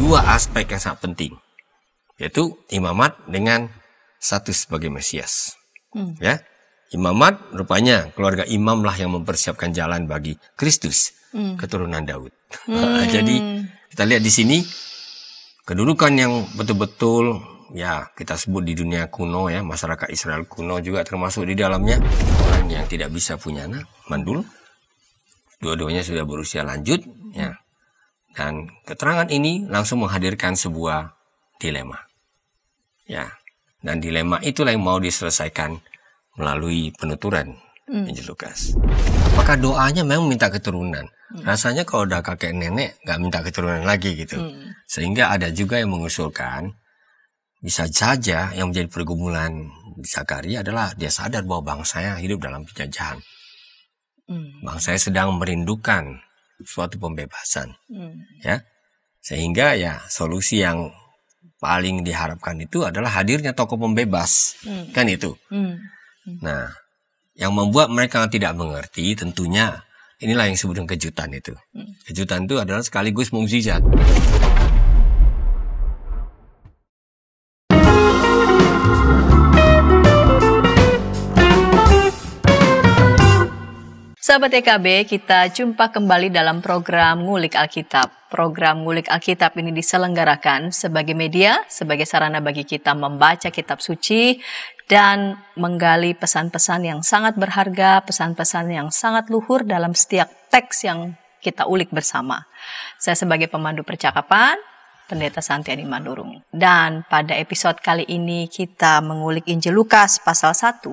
dua aspek yang sangat penting, yaitu imamat dengan status sebagai Mesias. Ya, imamat rupanya keluarga imam lah yang mempersiapkan jalan bagi Kristus, keturunan Daud. Jadi kita lihat di sini kedudukan yang betul-betul ya kita sebut di dunia kuno ya, masyarakat Israel kuno juga termasuk di dalamnya orang yang tidak bisa punya anak, mandul. Dua-duanya sudah berusia lanjut ya. Dan keterangan ini langsung menghadirkan sebuah dilema. Ya. Dan dilema itulah yang mau diselesaikan melalui penuturan Injil Lukas. Apakah doanya memang minta keturunan? Rasanya kalau udah kakek nenek nggak minta keturunan lagi gitu. Sehingga ada juga yang mengusulkan bisa saja yang menjadi pergumulan Zakaria adalah dia sadar bahwa bangsanya hidup dalam penjajahan. Bangsanya sedang merindukan suatu pembebasan. Ya. Sehingga ya solusi yang paling diharapkan itu adalah hadirnya tokoh pembebas. Kan itu. Nah, yang membuat mereka tidak mengerti tentunya inilah yang disebut dengan kejutan itu. Kejutan itu adalah sekaligus mukjizat. Sahabat EKB, kita jumpa kembali dalam program Ngulik Alkitab. Program Ngulik Alkitab ini diselenggarakan sebagai media, sebagai sarana bagi kita membaca kitab suci dan menggali pesan-pesan yang sangat berharga, pesan-pesan yang sangat luhur dalam setiap teks yang kita ulik bersama. Saya sebagai pemandu percakapan, Pendeta Santiani Manurung. Dan pada episode kali ini kita mengulik Injil Lukas pasal 1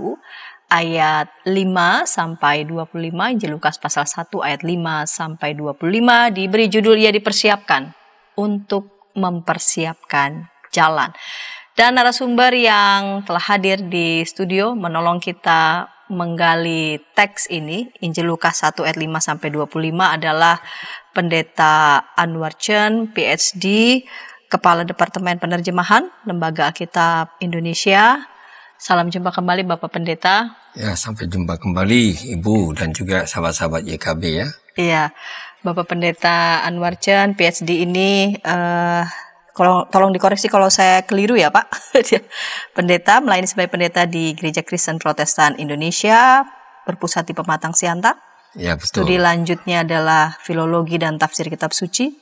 ayat 5 sampai 25, Injil Lukas pasal 1 ayat 5 sampai 25 diberi judul ia dipersiapkan untuk mempersiapkan jalan. Dan narasumber yang telah hadir di studio menolong kita menggali teks ini, Injil Lukas 1 ayat 5 sampai 25 adalah Pendeta Anwar Chen, PhD, Kepala Departemen Penerjemahan, Lembaga Alkitab Indonesia. Salam jumpa kembali Bapak Pendeta. Ya, sampai jumpa kembali Ibu dan juga sahabat-sahabat YKB ya. Iya, Bapak Pendeta Anwar Chen, PhD ini, tolong dikoreksi kalau saya keliru ya Pak. Pendeta, melayani sebagai pendeta di Gereja Kristen Protestan Indonesia, berpusat di Pematang Siantar. Ya, betul. Studi lanjutnya adalah Filologi dan Tafsir Kitab Suci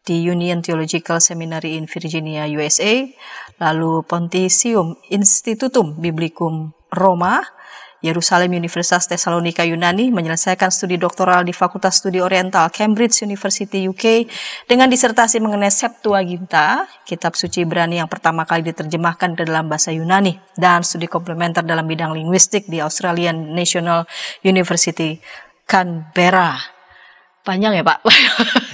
di Union Theological Seminary in Virginia, USA, lalu Pontificium Institutum Biblicum Roma, Yerusalem Universitas Tesalonika Yunani, menyelesaikan studi doktoral di Fakultas Studi Oriental Cambridge University UK dengan disertasi mengenai Septuaginta, kitab suci Ibrani yang pertama kali diterjemahkan ke dalam bahasa Yunani, dan studi komplementer dalam bidang linguistik di Australian National University Canberra. Panjang ya Pak?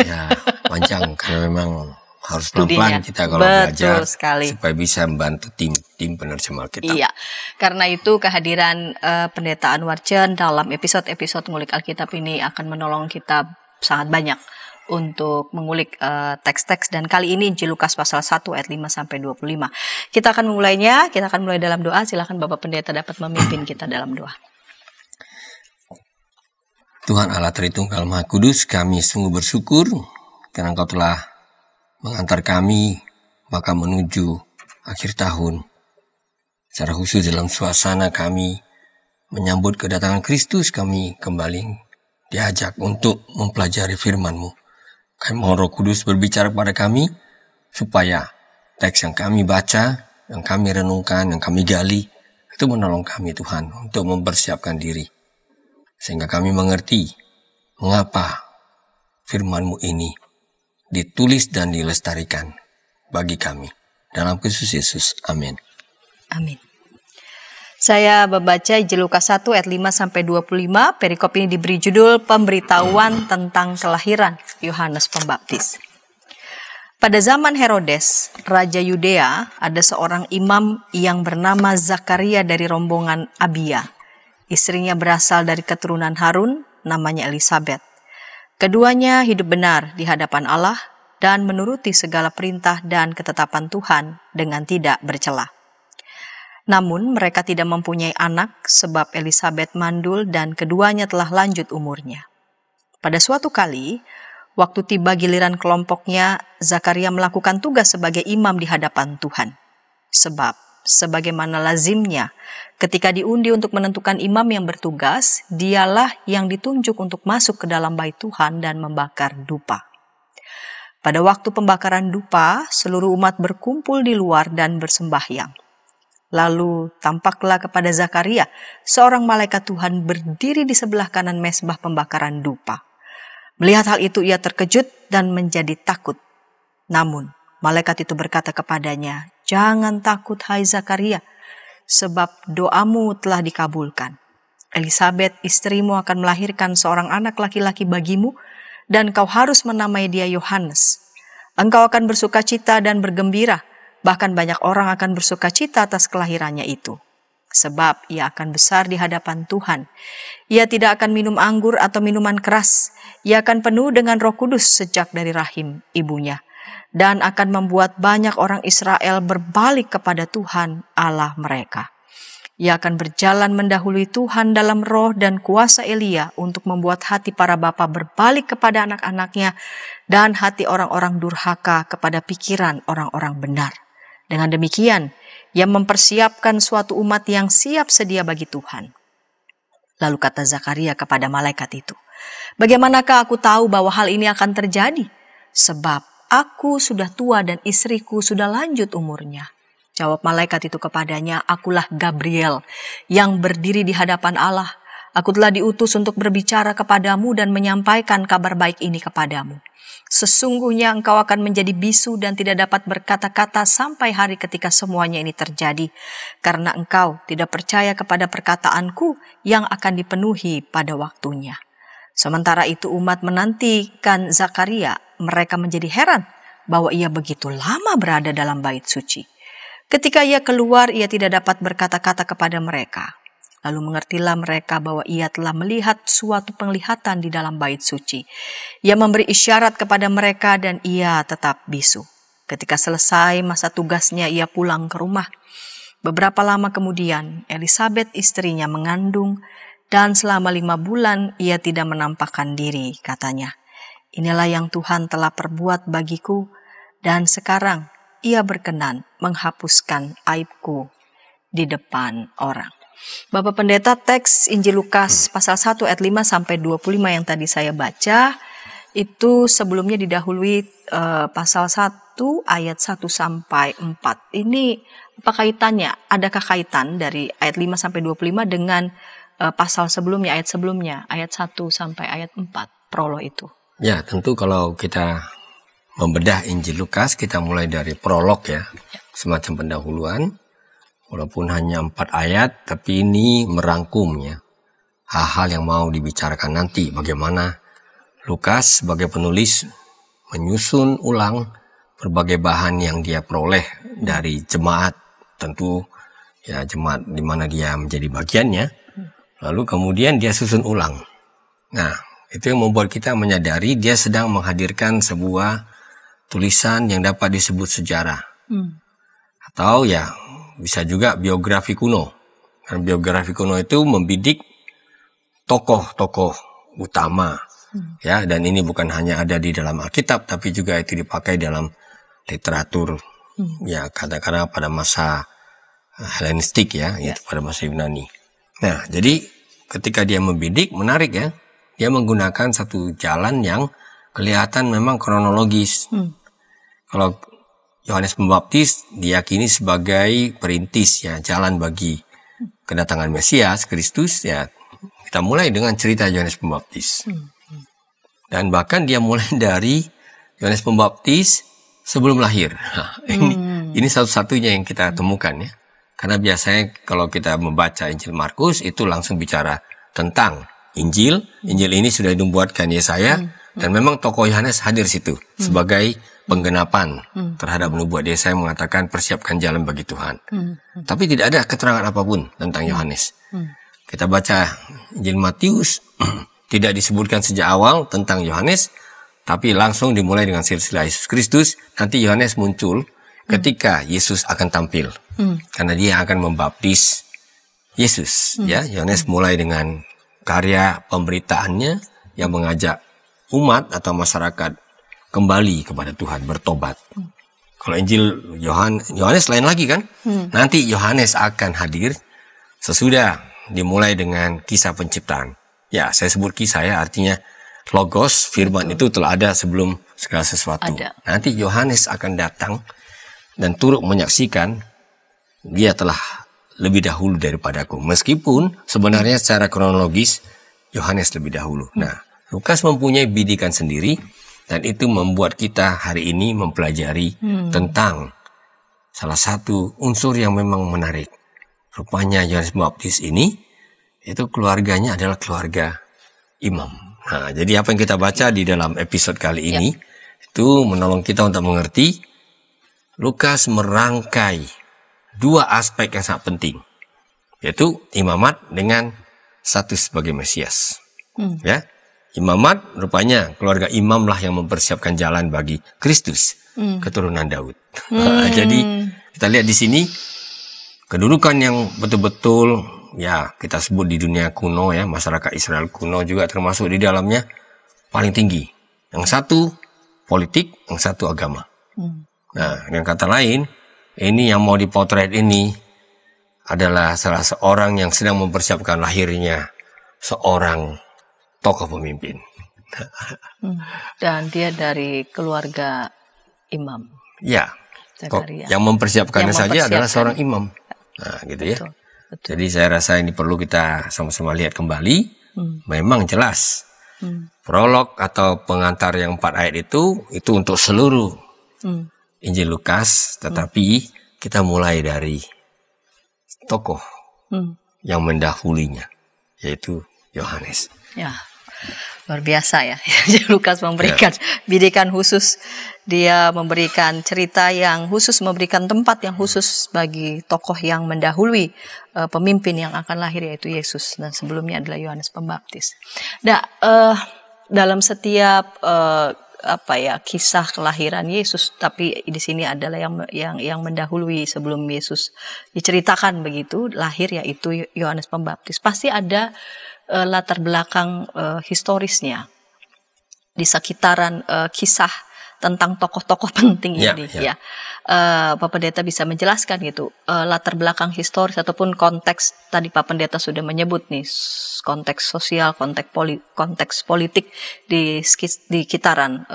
Ya, panjang karena memang harus pelan-pelan kita kalau belajar sekali, supaya bisa membantu tim penerjemah Alkitab. Iya, karena itu kehadiran Pendeta Anwar Chen dalam episode-episode ngulik Alkitab ini akan menolong kita sangat banyak untuk mengulik teks-teks, dan kali ini Injil Lukas pasal 1 ayat 5 sampai 25. Kita akan memulainya, kita akan mulai dalam doa. Silakan Bapak Pendeta dapat memimpin kita dalam doa. Tuhan Allah Tritunggal Maha Kudus, kami sungguh bersyukur karena Engkau telah mengantar kami maka menuju akhir tahun. Secara khusus dalam suasana kami menyambut kedatangan Kristus, kami kembali diajak untuk mempelajari firman-Mu. Kami mohon Roh Kudus berbicara kepada kami supaya teks yang kami baca, yang kami renungkan, yang kami gali itu menolong kami Tuhan untuk mempersiapkan diri. Sehingga kami mengerti mengapa firman-Mu ini ditulis dan dilestarikan bagi kami. Dalam Kristus Yesus. Amin. Amin. Saya membaca Injil Lukas 1 ayat 5 sampai 25. Perikop ini diberi judul Pemberitahuan tentang Kelahiran Yohanes Pembaptis. Pada zaman Herodes, Raja Yudea, ada seorang imam yang bernama Zakaria dari rombongan Abia. Istrinya berasal dari keturunan Harun, namanya Elisabet. Keduanya hidup benar di hadapan Allah dan menuruti segala perintah dan ketetapan Tuhan dengan tidak bercela. Namun mereka tidak mempunyai anak sebab Elisabet mandul dan keduanya telah lanjut umurnya. Pada suatu kali, Waktu tiba giliran kelompoknya, Zakaria melakukan tugas sebagai imam di hadapan Tuhan. Sebab, sebagaimana lazimnya, ketika diundi untuk menentukan imam yang bertugas, dialah yang ditunjuk untuk masuk ke dalam bait Tuhan dan membakar dupa. Pada waktu pembakaran dupa, seluruh umat berkumpul di luar dan bersembahyang. Lalu tampaklah kepada Zakaria, seorang malaikat Tuhan berdiri di sebelah kanan mezbah pembakaran dupa. Melihat hal itu ia terkejut dan menjadi takut. Namun malaikat itu berkata kepadanya, "Jangan takut hai Zakaria, sebab doamu telah dikabulkan. Elisabet istrimu akan melahirkan seorang anak laki-laki bagimu, dan kau harus menamai dia Yohanes. Engkau akan bersukacita dan bergembira, bahkan banyak orang akan bersukacita atas kelahirannya itu. Sebab ia akan besar di hadapan Tuhan. Ia tidak akan minum anggur atau minuman keras. Ia akan penuh dengan Roh Kudus sejak dari rahim ibunya. Dan akan membuat banyak orang Israel berbalik kepada Tuhan Allah mereka. Ia akan berjalan mendahului Tuhan dalam roh dan kuasa Elia untuk membuat hati para bapa berbalik kepada anak-anaknya dan hati orang-orang durhaka kepada pikiran orang-orang benar. Dengan demikian, ia mempersiapkan suatu umat yang siap sedia bagi Tuhan." Lalu kata Zakaria kepada malaikat itu, "Bagaimanakah aku tahu bahwa hal ini akan terjadi? Sebab aku sudah tua dan istriku sudah lanjut umurnya." Jawab malaikat itu kepadanya, "Akulah Gabriel yang berdiri di hadapan Allah. Aku telah diutus untuk berbicara kepadamu dan menyampaikan kabar baik ini kepadamu. Sesungguhnya engkau akan menjadi bisu dan tidak dapat berkata-kata sampai hari ketika semuanya ini terjadi, karena engkau tidak percaya kepada perkataanku yang akan dipenuhi pada waktunya." Sementara itu umat menantikan Zakaria, mereka menjadi heran bahwa ia begitu lama berada dalam bait suci. Ketika ia keluar, ia tidak dapat berkata-kata kepada mereka. Lalu mengertilah mereka bahwa ia telah melihat suatu penglihatan di dalam bait suci. Ia memberi isyarat kepada mereka dan ia tetap bisu. Ketika selesai masa tugasnya, ia pulang ke rumah. Beberapa lama kemudian, Elisabet istrinya mengandung dan selama 5 bulan ia tidak menampakkan diri, katanya. "Inilah yang Tuhan telah perbuat bagiku dan sekarang ia berkenan menghapuskan aibku di depan orang." Bapak Pendeta, teks Injil Lukas pasal 1 ayat 5 sampai 25 yang tadi saya baca itu sebelumnya didahului pasal 1 ayat 1 sampai 4. Ini apa kaitannya? Adakah kaitan dari ayat 5 sampai 25 dengan pasal sebelumnya, ayat 1 sampai ayat 4, prolog itu? Ya, tentu kalau kita membedah Injil Lukas, kita mulai dari prolog ya, semacam pendahuluan. Walaupun hanya 4 ayat, tapi ini merangkumnya hal-hal yang mau dibicarakan nanti. Bagaimana Lukas sebagai penulis menyusun ulang berbagai bahan yang dia peroleh dari jemaat, tentu ya jemaat di mana dia menjadi bagiannya. Lalu kemudian dia susun ulang. Nah, itu yang membuat kita menyadari dia sedang menghadirkan sebuah tulisan yang dapat disebut sejarah. Atau ya bisa juga biografi kuno. Karena biografi kuno itu membidik tokoh-tokoh utama. Ya, dan ini bukan hanya ada di dalam Alkitab, tapi juga itu dipakai dalam literatur. Ya, katakanlah pada masa Helenistik ya, yaitu pada masa Yunani. Nah, jadi ketika dia membidik, menarik ya. Dia menggunakan satu jalan yang kelihatan memang kronologis. Kalau Yohanes Pembaptis diyakini sebagai perintis ya, jalan bagi kedatangan Mesias Kristus ya. Kita mulai dengan cerita Yohanes Pembaptis. Dan bahkan dia mulai dari Yohanes Pembaptis sebelum lahir. Nah, ini satu-satunya yang kita temukan ya. Karena biasanya kalau kita membaca Injil Markus itu langsung bicara tentang Injil. Injil ini sudah dibuatkan Yesaya dan memang tokoh Yohanes hadir situ sebagai penggenapan terhadap nubuat Yesaya mengatakan persiapkan jalan bagi Tuhan. Tapi tidak ada keterangan apapun tentang Yohanes. Kita baca Injil Matius tidak disebutkan sejak awal tentang Yohanes, tapi langsung dimulai dengan silsilah Yesus Kristus. Nanti Yohanes muncul ketika Yesus akan tampil. Karena dia akan membaptis Yesus. Ya, Yohanes mulai dengan karya pemberitaannya yang mengajak umat atau masyarakat kembali kepada Tuhan, bertobat. Kalau Injil Yohanes lain lagi kan? Nanti Yohanes akan hadir sesudah dimulai dengan kisah penciptaan. Ya, saya sebut kisah ya, artinya logos, firman itu telah ada sebelum segala sesuatu. Nanti Yohanes akan datang dan turut menyaksikan dia telah lebih dahulu daripadaku. Meskipun sebenarnya secara kronologis Yohanes lebih dahulu. Nah, Lukas mempunyai bidikan sendiri dan itu membuat kita hari ini mempelajari tentang salah satu unsur yang memang menarik. Rupanya Yohanes Pembaptis ini itu keluarganya adalah keluarga imam. Nah, jadi apa yang kita baca di dalam episode kali ini itu menolong kita untuk mengerti Lukas merangkai dua aspek yang sangat penting, yaitu imamat dengan status sebagai Mesias. Ya, imamat rupanya keluarga imam lah yang mempersiapkan jalan bagi Kristus, keturunan Daud. Jadi kita lihat di sini kedudukan yang betul-betul ya kita sebut di dunia kuno ya, masyarakat Israel kuno juga termasuk di dalamnya paling tinggi. Yang satu politik, yang satu agama. Nah, dengan kata lain, ini yang mau dipotret ini adalah salah seorang yang sedang mempersiapkan lahirnya seorang tokoh pemimpin. Dan dia dari keluarga imam. Ya, yang mempersiapkannya saja adalah seorang imam. Nah, gitu ya. Betul. Jadi saya rasa ini perlu kita sama-sama lihat kembali. Memang jelas. Prolog atau pengantar yang 4 ayat itu untuk seluruh Injil Lukas, tetapi kita mulai dari tokoh yang mendahulinya, yaitu Yohanes. Ya, luar biasa ya. Lukas memberikan bidikan khusus, dia memberikan cerita yang khusus, memberikan tempat yang khusus bagi tokoh yang mendahului pemimpin yang akan lahir, yaitu Yesus, dan sebelumnya adalah Yohanes Pembaptis. Nah, dalam setiap kisah kelahiran Yesus, tapi di sini adalah yang mendahului sebelum Yesus diceritakan begitu lahir, yaitu Yohanes Pembaptis. Pasti ada latar belakang historisnya di sekitaran kisah tentang tokoh-tokoh penting ini. Ya. Pak Pendeta bisa menjelaskan gitu latar belakang historis ataupun konteks, tadi Pak Pendeta sudah menyebut nih, konteks sosial, konteks politik di sekitaran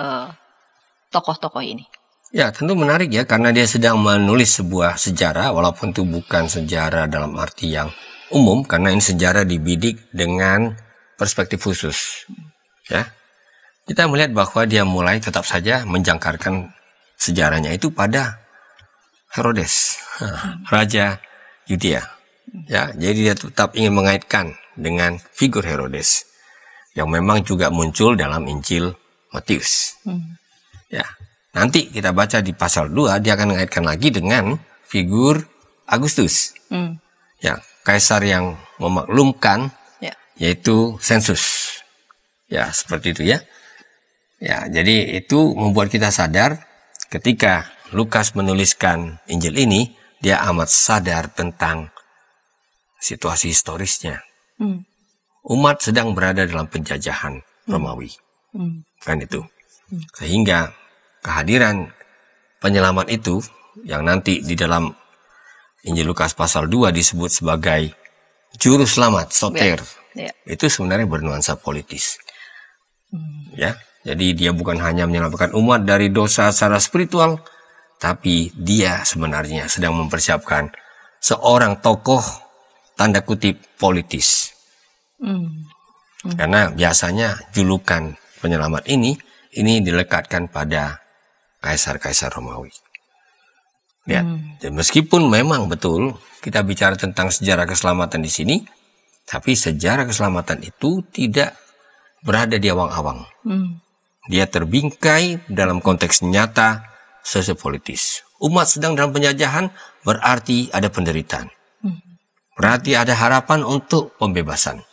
tokoh-tokoh ini. Ya, tentu menarik ya, karena dia sedang menulis sebuah sejarah, walaupun itu bukan sejarah dalam arti yang umum, karena ini sejarah dibidik dengan perspektif khusus. Ya, kita melihat bahwa dia mulai tetap saja menjangkarkan sejarahnya itu pada Herodes, Raja Yudea. Ya, jadi dia tetap ingin mengaitkan dengan figur Herodes yang memang juga muncul dalam Injil Matius. Ya, nanti kita baca di pasal 2 dia akan mengaitkan lagi dengan figur Agustus. Ya, kaisar yang memaklumkan, yaitu sensus. Ya, seperti itu ya. Ya, jadi itu membuat kita sadar ketika Lukas menuliskan Injil ini, dia amat sadar tentang situasi historisnya. Umat sedang berada dalam penjajahan Romawi. Kan itu. Sehingga kehadiran penyelamat itu yang nanti di dalam Injil Lukas pasal 2 disebut sebagai juru selamat, soter. Itu sebenarnya bernuansa politis. Ya. Jadi dia bukan hanya menyelamatkan umat dari dosa secara spiritual, tapi dia sebenarnya sedang mempersiapkan seorang tokoh tanda kutip politis. Karena biasanya julukan penyelamat ini dilekatkan pada kaisar-kaisar Romawi. Ya, meskipun memang betul kita bicara tentang sejarah keselamatan di sini, tapi sejarah keselamatan itu tidak berada di awang-awang. Dia terbingkai dalam konteks nyata sosiopolitis. Umat sedang dalam penjajahan, berarti ada penderitaan. Berarti ada harapan untuk pembebasan.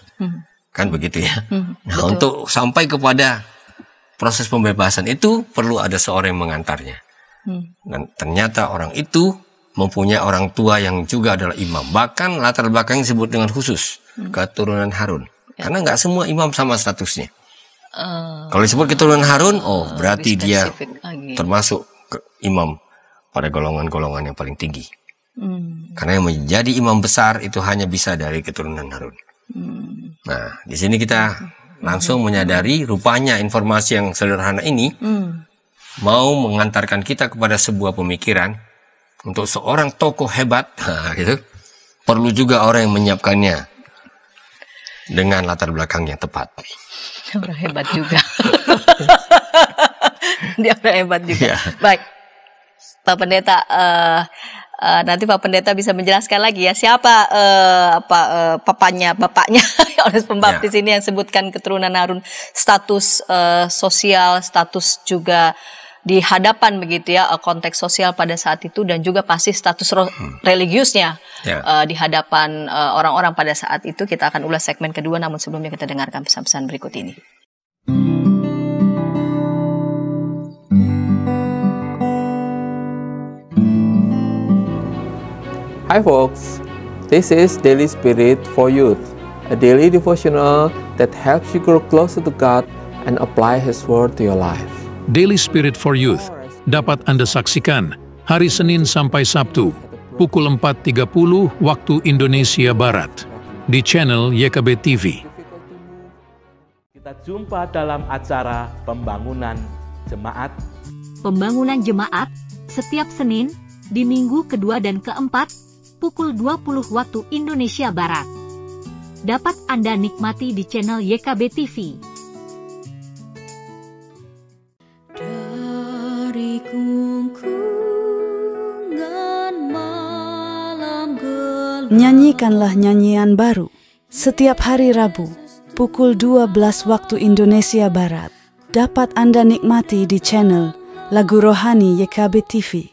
Kan begitu ya. Nah, untuk sampai kepada proses pembebasan itu perlu ada seorang yang mengantarnya. Dan ternyata orang itu mempunyai orang tua yang juga adalah imam. Bahkan latar belakang disebut dengan khusus, keturunan Harun. Karena nggak semua imam sama statusnya. Kalau disebut keturunan Harun, berarti dia termasuk imam pada golongan-golongan yang paling tinggi. Karena yang menjadi imam besar itu hanya bisa dari keturunan Harun. Nah, di sini kita langsung menyadari rupanya informasi yang sederhana ini mau mengantarkan kita kepada sebuah pemikiran untuk seorang tokoh hebat, gitu. Perlu juga orang yang menyiapkannya dengan latar belakang yang tepat. Orang hebat juga. Dia orang hebat juga. Baik, Pak Pendeta, nanti Pak Pendeta bisa menjelaskan lagi ya siapa bapaknya Yohanes Pembaptis ini yang sebutkan keturunan Harun, status sosial, status juga di hadapan begitu ya, konteks sosial pada saat itu, dan juga pasti status religiusnya di hadapan orang-orang pada saat itu. Kita akan ulas segmen kedua, namun sebelumnya kita dengarkan pesan-pesan berikut ini. Hi folks, this is Daily Spirit for Youth, a daily devotional that helps you grow closer to God and apply His Word to your life. Daily Spirit for Youth dapat Anda saksikan hari Senin sampai Sabtu pukul 4.30 waktu Indonesia Barat di channel YKB TV. Kita jumpa dalam acara Pembangunan Jemaat. Pembangunan Jemaat setiap Senin di minggu kedua dan keempat pukul 20 waktu Indonesia Barat. Dapat Anda nikmati di channel YKB TV. Nyanyikanlah nyanyian baru setiap hari Rabu pukul 12 waktu Indonesia Barat. Dapat Anda nikmati di channel Lagu Rohani YKB TV.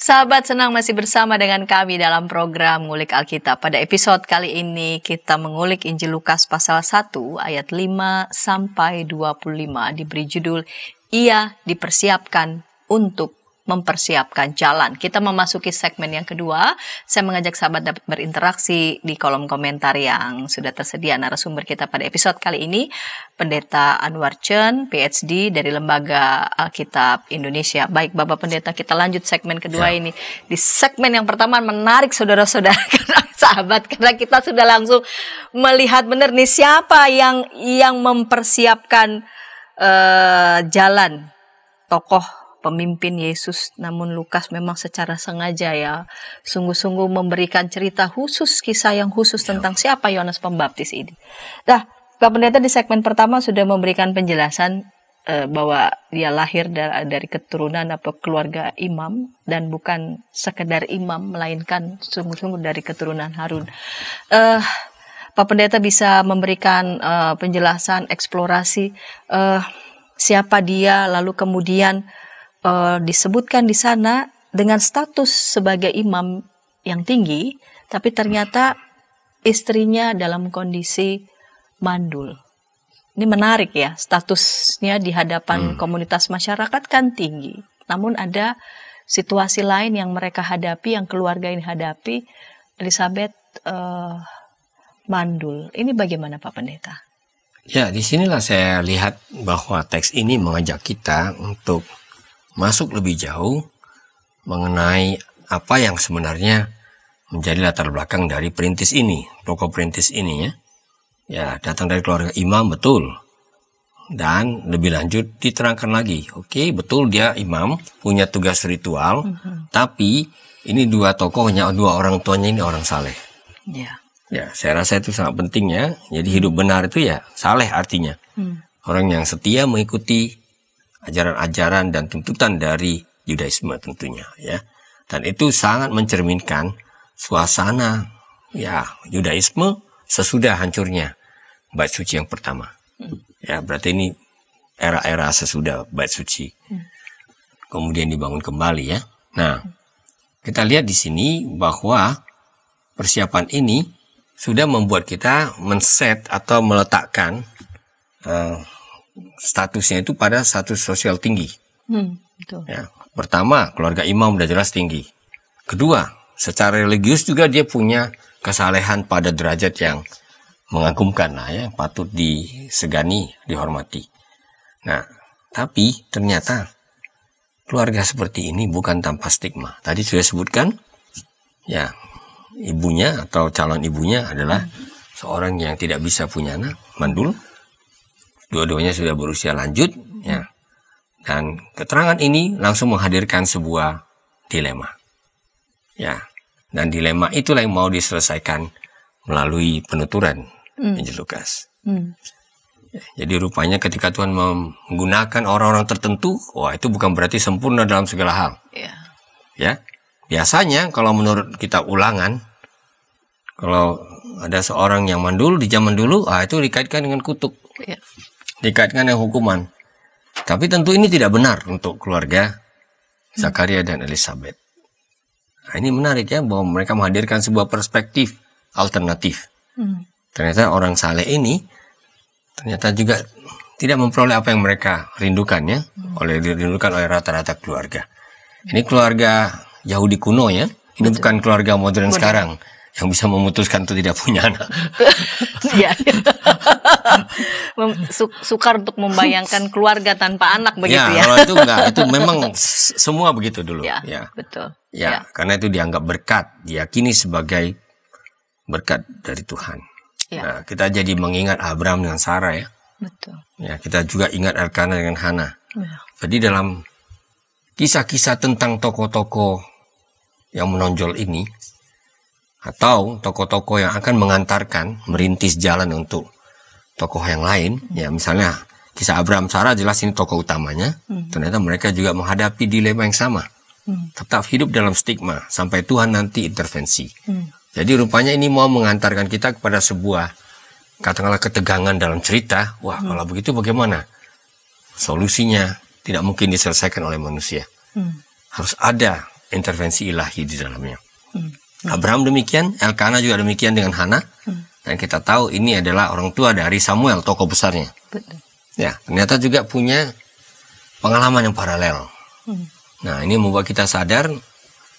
Sahabat, senang masih bersama dengan kami dalam program Ngulik Alkitab. Pada episode kali ini kita mengulik Injil Lukas pasal 1 ayat 5 sampai 25, diberi judul Ia dipersiapkan untuk mempersiapkan jalan. Kita memasuki segmen yang kedua. Saya mengajak sahabat dapat berinteraksi di kolom komentar yang sudah tersedia. Narasumber kita pada episode kali ini Pendeta Anwar Chen, PhD dari Lembaga Alkitab Indonesia. Baik Bapak Pendeta, kita lanjut segmen kedua ini. Di segmen yang pertama menarik saudara-saudara sahabat, karena kita sudah langsung melihat benar nih siapa yang mempersiapkan jalan tokoh pemimpin Yesus. Namun Lukas memang secara sengaja ya sungguh-sungguh memberikan cerita khusus, kisah yang khusus tentang siapa Yohanes Pembaptis ini. Nah, Pak Pendeta di segmen pertama sudah memberikan penjelasan bahwa dia lahir dari keturunan atau keluarga imam, dan bukan sekedar imam melainkan sungguh-sungguh dari keturunan Harun. Pak Pendeta bisa memberikan penjelasan, eksplorasi siapa dia, lalu kemudian disebutkan di sana dengan status sebagai imam yang tinggi, tapi ternyata istrinya dalam kondisi mandul. Ini menarik ya, statusnya di hadapan komunitas masyarakat kan tinggi, namun ada situasi lain yang mereka hadapi, yang keluarga ini hadapi. Elizabeth mandul. Ini bagaimana Pak Pendeta? Ya, disinilah saya lihat bahwa teks ini mengajak kita untuk masuk lebih jauh mengenai apa yang sebenarnya menjadi latar belakang dari perintis ini, tokoh perintis ini ya. Ya, datang dari keluarga imam, betul. Dan lebih lanjut diterangkan lagi, oke, betul dia imam, punya tugas ritual, tapi ini dua tokohnya, dua orang tuanya ini orang saleh. Ya, saya rasa itu sangat penting ya. Jadi hidup benar itu ya saleh artinya. Orang yang setia mengikuti ajaran-ajaran dan tuntutan dari Yudaisme tentunya ya. Dan itu sangat mencerminkan suasana ya Yudaisme sesudah hancurnya bait suci yang pertama. Ya, berarti ini era-era sesudah bait suci. Kemudian dibangun kembali ya. Nah, kita lihat di sini bahwa persiapan ini sudah membuat kita men-set atau meletakkan statusnya itu pada status sosial tinggi. Betul. Ya, pertama, keluarga imam udah jelas tinggi. Kedua, secara religius juga dia punya kesalehan pada derajat yang mengagumkan lah ya, patut disegani, dihormati. Nah, tapi ternyata keluarga seperti ini bukan tanpa stigma. Tadi sudah sebutkan, ya, ibunya atau calon ibunya adalah seorang yang tidak bisa punya anak, mandul. Dua-duanya sudah berusia lanjut, ya. Dan keterangan ini langsung menghadirkan sebuah dilema. Ya, dan dilema itulah yang mau diselesaikan melalui penuturan Injil Lukas. Jadi rupanya ketika Tuhan menggunakan orang-orang tertentu, wah itu bukan berarti sempurna dalam segala hal. Ya, biasanya kalau menurut kita Ulangan, kalau ada seorang yang mandul di zaman dulu, itu dikaitkan dengan kutuk, dikaitkan dengan hukuman. Tapi tentu ini tidak benar untuk keluarga Zakaria dan Elizabeth. Nah, ini menarik ya, bahwa mereka menghadirkan sebuah perspektif alternatif. Ternyata orang saleh ini ternyata juga tidak memperoleh apa yang mereka rindukan ya, dirindukan oleh rata-rata keluarga. Ini keluarga Yahudi kuno ya, ini bukan keluarga modern sekarang yang bisa memutuskan untuk tidak punya anak. Sukar untuk membayangkan keluarga tanpa anak begitu ya. Kalau itu enggak, itu memang semua begitu dulu. Ya, betul. Ya, karena itu dianggap berkat, diyakini sebagai berkat dari Tuhan. Nah, kita jadi mengingat Abraham dengan Sarah ya. Betul. Ya, kita juga ingat Elkana dengan Hana. Jadi dalam kisah-kisah tentang tokoh-tokoh yang menonjol ini, atau tokoh-tokoh yang akan mengantarkan, merintis jalan untuk tokoh yang lain, ya misalnya kisah Abraham Sarah jelas ini tokoh utamanya. Ternyata mereka juga menghadapi dilema yang sama. Tetap hidup dalam stigma sampai Tuhan nanti intervensi. Jadi rupanya ini mau mengantarkan kita kepada sebuah, katakanlah ketegangan dalam cerita. Wah, kalau begitu bagaimana? Solusinya tidak mungkin diselesaikan oleh manusia. Harus ada intervensi ilahi di dalamnya. Abraham demikian, Elkana juga demikian dengan Hana. Dan kita tahu ini adalah orang tua dari Samuel, tokoh besarnya. Ya, ternyata juga punya pengalaman yang paralel. Nah, ini membuat kita sadar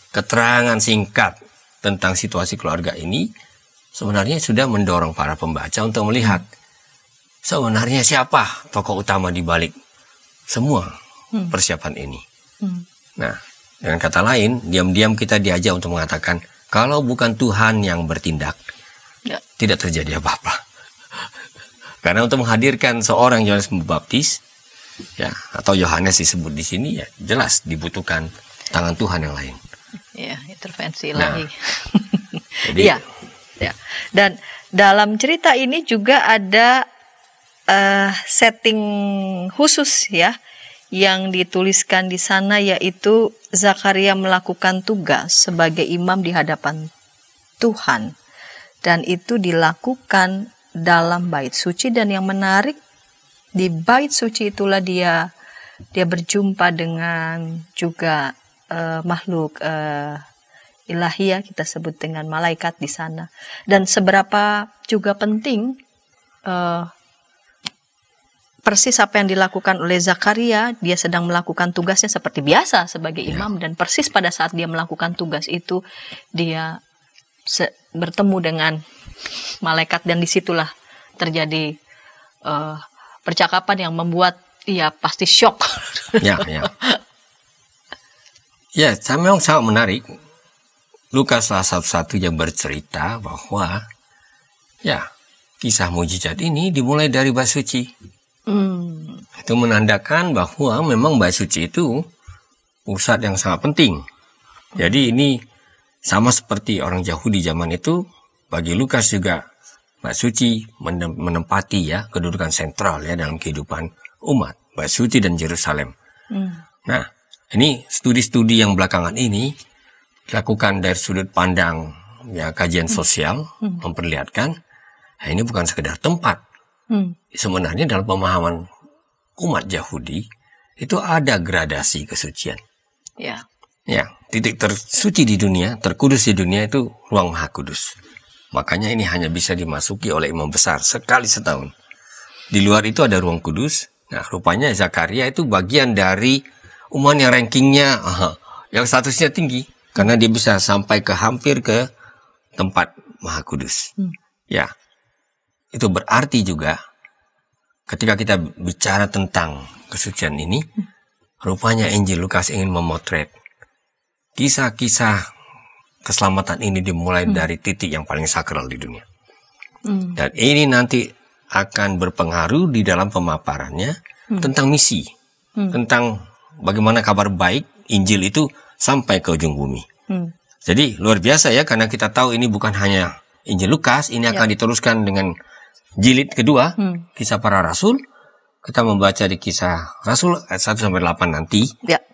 keterangan singkat tentang situasi keluarga ini sebenarnya sudah mendorong para pembaca untuk melihat sebenarnya siapa tokoh utama di balik semua persiapan ini. Nah, dengan kata lain, diam-diam kita diajak untuk mengatakan kalau bukan Tuhan yang bertindak, tidak terjadi apa-apa. Karena untuk menghadirkan seorang Yohanes Pembaptis, ya, atau Yohanes disebut di sini, ya jelas dibutuhkan tangan Tuhan yang lain. Ya, intervensi ilahi. Jadi, Dan dalam cerita ini juga ada setting khusus ya yang dituliskan di sana, yaitu Zakaria melakukan tugas sebagai imam di hadapan Tuhan, dan itu dilakukan dalam bait suci. Dan yang menarik, di bait suci itulah dia berjumpa dengan juga makhluk ilahi ya, kita sebut dengan malaikat di sana. Dan seberapa juga penting persis apa yang dilakukan oleh Zakaria, dia sedang melakukan tugasnya seperti biasa sebagai imam, dan persis pada saat dia melakukan tugas itu dia bertemu dengan malaikat, dan disitulah terjadi percakapan yang membuat ia pasti syok. Ya, memang sangat menarik. Lukas salah satu yang bercerita bahwa ya kisah mujizat ini dimulai dari bait suci. Itu menandakan bahwa memang bait suci itu pusat yang sangat penting. Jadi ini sama seperti orang Yahudi zaman itu, bagi Lukas juga bait suci menempati ya kedudukan sentral ya dalam kehidupan umat, bait suci dan Yerusalem. Nah, ini studi-studi yang belakangan ini dilakukan dari sudut pandang ya kajian sosial, memperlihatkan ini bukan sekedar tempat, Sebenarnya dalam pemahaman umat Yahudi itu ada gradasi kesucian. Ya. Ya, titik tersuci di dunia, terkudus di dunia itu ruang Maha Kudus. Makanya ini hanya bisa dimasuki oleh imam besar sekali setahun. Di luar itu ada ruang kudus. Nah, rupanya Zakaria itu bagian dari umat yang rankingnya, yang statusnya tinggi. Karena dia bisa sampai ke hampir ke tempat Maha Kudus. Ya, itu berarti juga ketika kita bicara tentang kesucian ini, rupanya Injil Lukas ingin memotret kisah-kisah keselamatan ini dimulai dari titik yang paling sakral di dunia. Dan ini nanti akan berpengaruh di dalam pemaparannya tentang misi, tentang bagaimana kabar baik Injil itu sampai ke ujung bumi. Jadi luar biasa ya, karena kita tahu ini bukan hanya Injil Lukas, ini akan diteruskan dengan jilid kedua, Kisah Para Rasul. Kita membaca di Kisah Rasul ayat 1-8 nanti,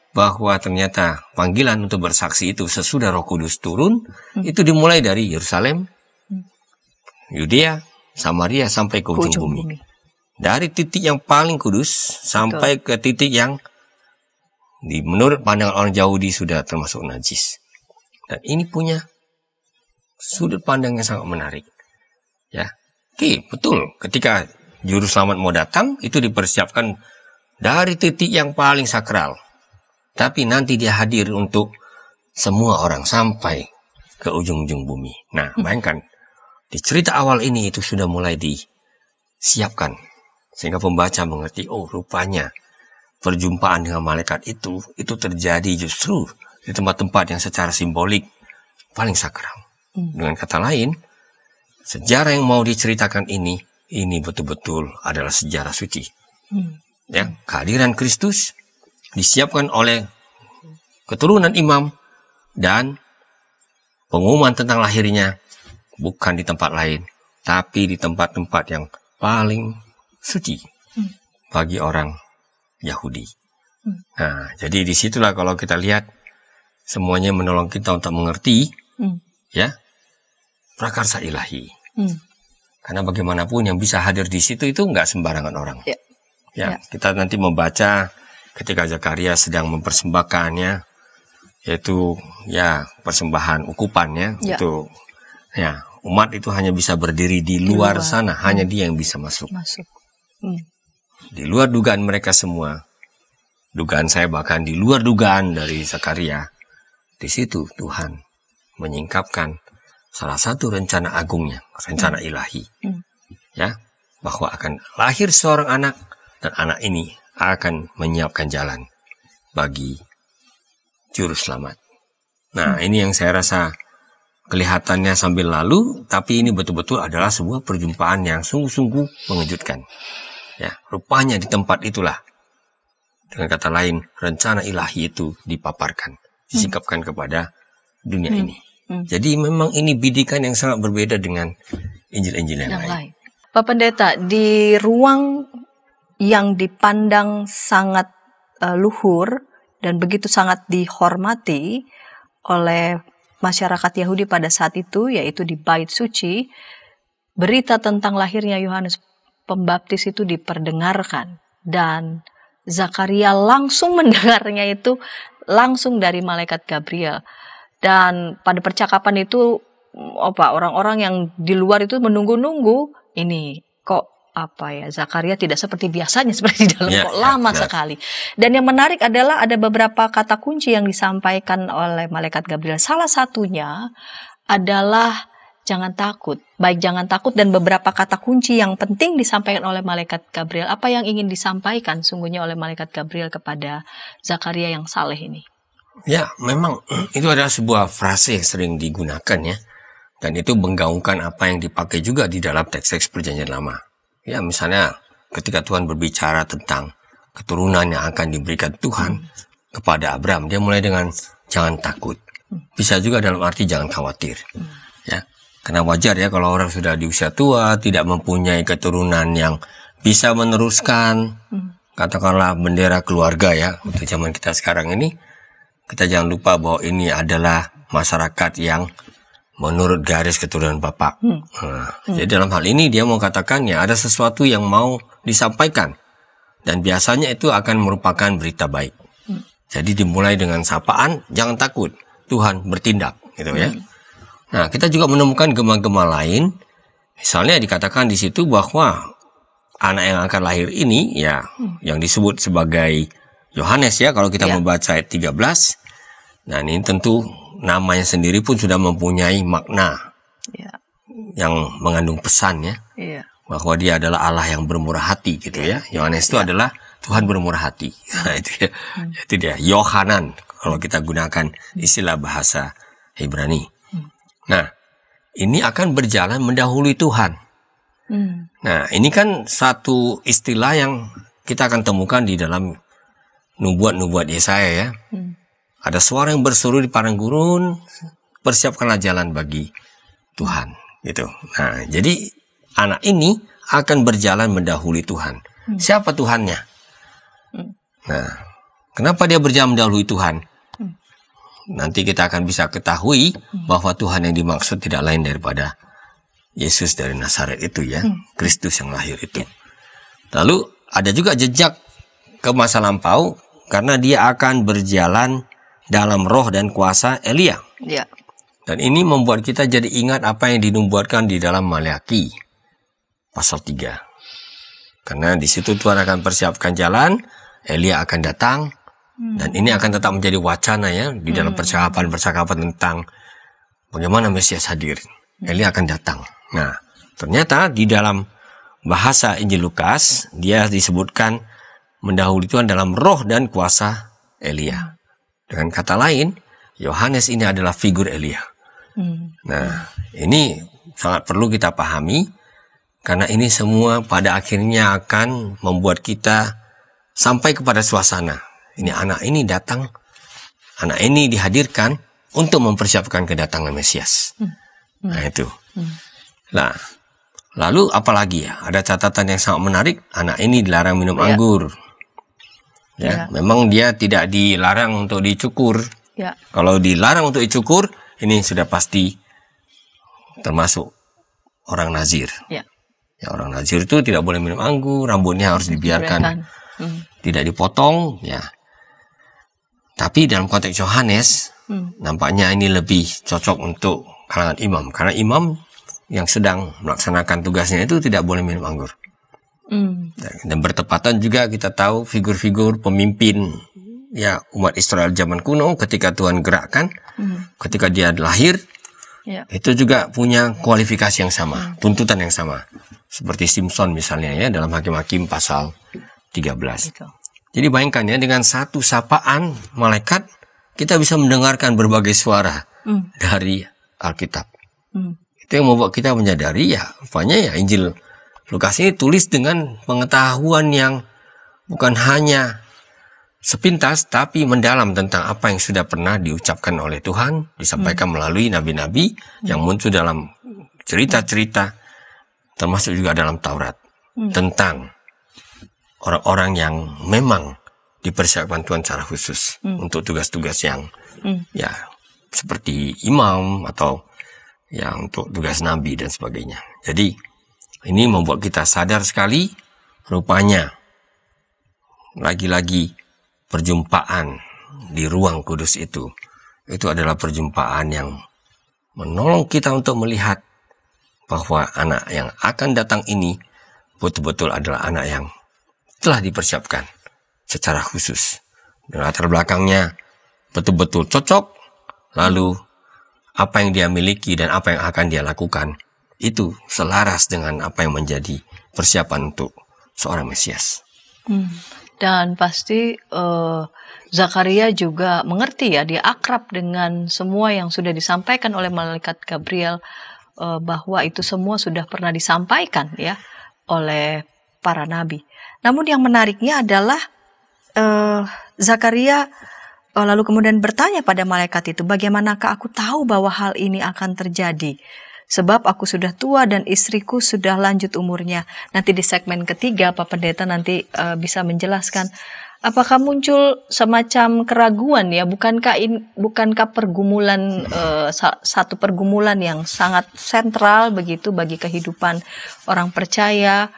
bahwa ternyata panggilan untuk bersaksi itu sesudah Roh Kudus turun, itu dimulai dari Yerusalem, Yudea, Samaria sampai ke ujung bumi. Dari titik yang paling kudus sampai ke titik yang menurut pandangan orang Yahudi sudah termasuk najis. Dan ini punya sudut pandang yang sangat menarik. Ya, oke, betul. Ketika juru selamat mau datang, itu dipersiapkan dari titik yang paling sakral. Tapi nanti dia hadir untuk semua orang sampai ke ujung-ujung bumi. Nah, bayangkan, di cerita awal ini itu sudah mulai disiapkan. Sehingga pembaca mengerti, oh rupanya perjumpaan dengan malaikat itu terjadi justru di tempat-tempat yang secara simbolik paling sakral. Dengan kata lain, sejarah yang mau diceritakan ini betul-betul adalah sejarah suci. Ya, kehadiran Kristus disiapkan oleh keturunan imam, dan pengumuman tentang lahirnya bukan di tempat lain, tapi di tempat-tempat yang paling suci bagi orang Yahudi. Nah, jadi disitulah kalau kita lihat semuanya menolong kita untuk mengerti, ya, prakarsa ilahi. Karena bagaimanapun yang bisa hadir di situ itu nggak sembarangan orang. Ya, kita nanti membaca ketika Zakaria sedang mempersembahkannya, yaitu ya persembahan ukupannya, itu ya umat itu hanya bisa berdiri di luar sana, hanya dia yang bisa masuk. Di luar dugaan mereka semua, dugaan saya bahkan di luar dugaan dari Zakaria, di situ Tuhan menyingkapkan salah satu rencana agungnya, rencana ilahi, ya, bahwa akan lahir seorang anak, dan anak ini akan menyiapkan jalan bagi juru selamat. Nah, ini yang saya rasa kelihatannya sambil lalu, tapi ini betul-betul adalah sebuah perjumpaan yang sungguh-sungguh mengejutkan. Ya, rupanya di tempat itulah, dengan kata lain, rencana ilahi itu dipaparkan, disingkapkan kepada dunia ini. Jadi memang ini bidikan yang sangat berbeda dengan Injil-Injil yang lain. Pak Pendeta, di ruang yang dipandang sangat luhur dan begitu sangat dihormati oleh masyarakat Yahudi pada saat itu, yaitu di Bait Suci, berita tentang lahirnya Yohanes Pembaptis itu diperdengarkan, dan Zakaria langsung mendengarnya itu langsung dari malaikat Gabriel. Dan pada percakapan itu orang-orang yang di luar itu menunggu-nunggu, ini kok Zakaria tidak seperti biasanya, seperti di dalam kok lama sekali. Dan yang menarik adalah ada beberapa kata kunci yang disampaikan oleh malaikat Gabriel. Salah satunya adalah jangan takut. Baik jangan takut dan beberapa kata kunci yang penting disampaikan oleh malaikat Gabriel. Apa yang ingin disampaikan sungguhnya oleh malaikat Gabriel kepada Zakaria yang saleh ini? Ya, memang itu adalah sebuah frase yang sering digunakan ya. Dan itu menggaungkan apa yang dipakai juga di dalam teks-teks Perjanjian Lama. Ya, misalnya ketika Tuhan berbicara tentang keturunan yang akan diberikan Tuhan kepada Abraham, dia mulai dengan jangan takut. Bisa juga dalam arti jangan khawatir. Ya, karena wajar ya kalau orang sudah di usia tua, tidak mempunyai keturunan yang bisa meneruskan, katakanlah bendera keluarga ya, untuk zaman kita sekarang ini, kita jangan lupa bahwa ini adalah masyarakat yang menurut garis keturunan Bapak. Jadi dalam hal ini dia mau katakan ya ada sesuatu yang mau disampaikan. Dan biasanya itu akan merupakan berita baik. Jadi dimulai dengan sapaan, jangan takut, Tuhan bertindak, gitu ya. Nah, kita juga menemukan gema-gema lain. Misalnya dikatakan di situ bahwa anak yang akan lahir ini, ya, yang disebut sebagai Yohanes ya, kalau kita membaca ayat 13. Nah, ini tentu namanya sendiri pun sudah mempunyai makna yang mengandung pesan ya, bahwa dia adalah Allah yang bermurah hati, gitu ya. Yohanes itu adalah Tuhan bermurah hati. Nah, itu dia, Yohanan, kalau kita gunakan istilah bahasa Ibrani. Nah, ini akan berjalan mendahului Tuhan. Nah, ini kan satu istilah yang kita akan temukan di dalam nubuat-nubuat Yesaya ya. Ada suara yang berseru di padang gurun, persiapkanlah jalan bagi Tuhan, gitu. Nah, jadi anak ini akan berjalan mendahului Tuhan. Siapa Tuhannya? Nah, kenapa dia berjalan mendahului Tuhan? Nanti kita akan bisa ketahui bahwa Tuhan yang dimaksud tidak lain daripada Yesus dari Nazaret itu ya, Kristus yang lahir itu. Lalu ada juga jejak ke masa lampau karena dia akan berjalan dalam roh dan kuasa Elia. Dan ini membuat kita jadi ingat apa yang dinubuatkan di dalam Maleakhi pasal 3. Karena di situ Tuhan akan persiapkan jalan, Elia akan datang, dan ini akan tetap menjadi wacana ya di dalam percakapan tentang bagaimana Mesias hadir. Elia akan datang. Nah, ternyata di dalam bahasa Injil Lukas dia disebutkan mendahului Tuhan dalam roh dan kuasa Elia. Dengan kata lain, Yohanes ini adalah figur Elia. Nah, ini sangat perlu kita pahami karena ini semua pada akhirnya akan membuat kita sampai kepada suasana. Ini anak ini datang, anak ini dihadirkan untuk mempersiapkan kedatangan Mesias. Nah itu. Nah, lalu apalagi ya? Ada catatan yang sangat menarik. Anak ini dilarang minum anggur. Ya, memang dia tidak dilarang untuk dicukur. Kalau dilarang untuk dicukur, ini sudah pasti termasuk orang Nazir. Ya, orang Nazir itu tidak boleh minum anggur, rambutnya harus dibiarkan. Tidak dipotong, ya. Tapi dalam konteks Yohanes, nampaknya ini lebih cocok untuk kalangan imam. Karena imam yang sedang melaksanakan tugasnya itu tidak boleh minum anggur. Dan bertepatan juga kita tahu figur-figur pemimpin ya umat Israel zaman kuno ketika Tuhan gerakkan, ketika dia lahir, itu juga punya kualifikasi yang sama, tuntutan yang sama. Seperti Simson misalnya ya dalam Hakim-Hakim pasal 13. Jadi bayangkan ya dengan satu sapaan malaikat kita bisa mendengarkan berbagai suara dari Alkitab. Itu yang membuat kita menyadari ya rupanya ya Injil Lukas ini tulis dengan pengetahuan yang bukan hanya sepintas tapi mendalam tentang apa yang sudah pernah diucapkan oleh Tuhan, disampaikan melalui nabi-nabi yang muncul dalam cerita-cerita termasuk juga dalam Taurat tentang orang-orang yang memang dipersiapkan Tuhan secara khusus untuk tugas-tugas yang ya seperti imam atau yang untuk tugas nabi dan sebagainya. Jadi ini membuat kita sadar sekali rupanya lagi-lagi perjumpaan di ruang kudus itu adalah perjumpaan yang menolong kita untuk melihat bahwa anak yang akan datang ini betul-betul adalah anak yang telah dipersiapkan secara khusus. Dan latar belakangnya betul-betul cocok. Lalu apa yang dia miliki dan apa yang akan dia lakukan itu selaras dengan apa yang menjadi persiapan untuk seorang Mesias. Dan pasti Zakaria juga mengerti ya, dia akrab dengan semua yang sudah disampaikan oleh malaikat Gabriel, bahwa itu semua sudah pernah disampaikan ya oleh para nabi. Namun yang menariknya adalah Zakaria lalu kemudian bertanya pada malaikat itu, bagaimanakah aku tahu bahwa hal ini akan terjadi? Sebab aku sudah tua dan istriku sudah lanjut umurnya. Nanti di segmen ketiga Pak Pendeta nanti bisa menjelaskan apakah muncul semacam keraguan ya? Bukankah pergumulan satu pergumulan yang sangat sentral begitu bagi kehidupan orang percaya,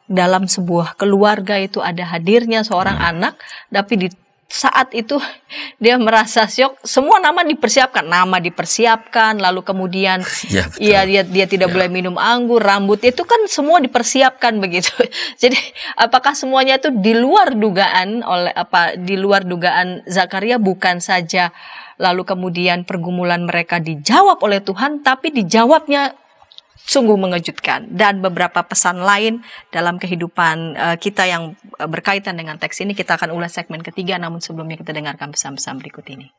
dalam sebuah keluarga itu ada hadirnya seorang anak, tapi di saat itu dia merasa syok, semua nama dipersiapkan, lalu kemudian dia tidak boleh minum anggur, rambut itu kan semua dipersiapkan begitu. Jadi apakah semuanya itu di luar dugaan Zakaria, bukan saja lalu kemudian pergumulan mereka dijawab oleh Tuhan, tapi dijawabnya sungguh mengejutkan, dan beberapa pesan lain dalam kehidupan kita yang berkaitan dengan teks ini kita akan ulas segmen ketiga, namun sebelumnya kita dengarkan pesan-pesan berikut ini.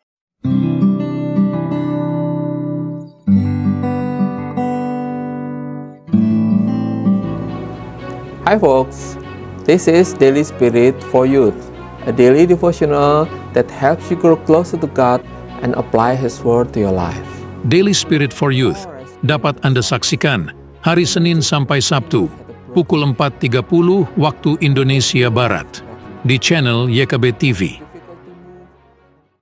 Hi folks, this is Daily Spirit for Youth, a daily devotional that helps you grow closer to God and apply His Word to your life. Daily Spirit for Youth dapat Anda saksikan hari Senin sampai Sabtu, pukul 4.30 waktu Indonesia Barat, di channel YKB TV.